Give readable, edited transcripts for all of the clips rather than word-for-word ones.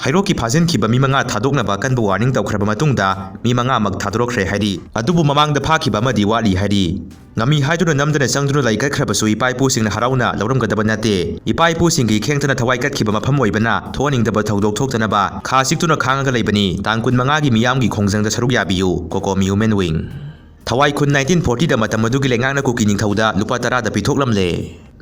Heirok ki Fajinkhiba mi manga Thadoknaba kanba warning tawkhraba matungda mi manga mak Thadorakle haidi adubu Mamangda Fakhiba Amadi Watli haidi ngami haiduna namdana sangduna laikhakhrabasu ipaipu singna harauna lawramgadaba nate ipaipu singi khengtana thawai katkhiba mafam oibana thoningdaba thaudok thoktanaba khasiktuna khangaga leibani tangkun manga gi miyamgi khongjangda saruk yabiyu kokomi human wing thawai khun 1940 da matam adugi lengangna kuki ningthauda lupa 10 da pithoklamle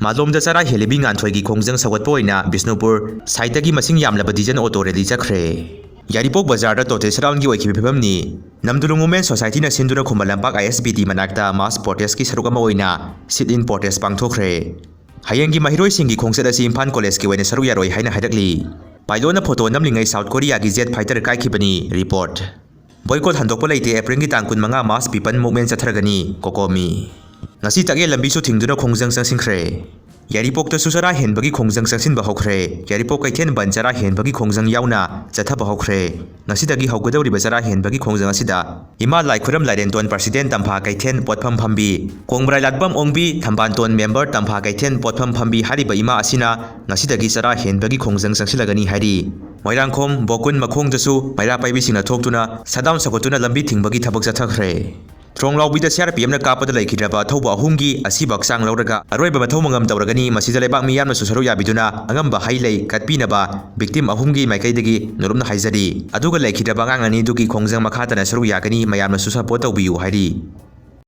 Malomda Sara Helebi Nganthoi Khongjang Sawatpoina Bisnupur Saitagi Masing Yamlaba Dijan Auto Rally Chakre Yaripok Bazar da Tote Surround gi oikibi phibamni Namdulung Women Society na Sinduna Khumalampak ISBT manakta mass protest ki saruk ama oina sit in protest pangthokre Hayengi mahiroi singi khongset asi Imphal College ki oina saruk yaroi haina haidakli Pailona photo namlingai South Korea gi jet fighter kaikhibani report Boycott handokpa leite April gi tangkun manga mass people movement chatharagani kokomi Ngasi tagye lambi su thingduna khongjang sangsinkhre Yaripok ta susara henbagi khongjang sangsin ba hokre Yaripok kaithen banjara henbagi khongjang yauna chatha ba hokre ngasi dagi haugadawri bazara henbagi khongjang asida ima lai khuram lairenton president tampha kaithen potpham phambi kongbrai latbam ongbi thambanton member tampha kaithen potpham phambi hariba ima asina ngasi dagi sara henbagi khongjang sangsilagani hari Moirangkhom bokun makhong dasu maira paibi singna thoktuna sadam sakotuna lambi thingbagi thabak chathakre Tronglao bida CRPM na kapada laikhidraba thauba ahumgi asibak sang lauraga aroiba Mathou Mangam Pangthoklagani masida leibak miyamna susaru yabiduna angamba hailei katpinaba victim ahumgi maikaidagi norumna haizari aduga laikhidraba angani dugi khongjang makhatana saru yagani mayamna support tawbiyu hairi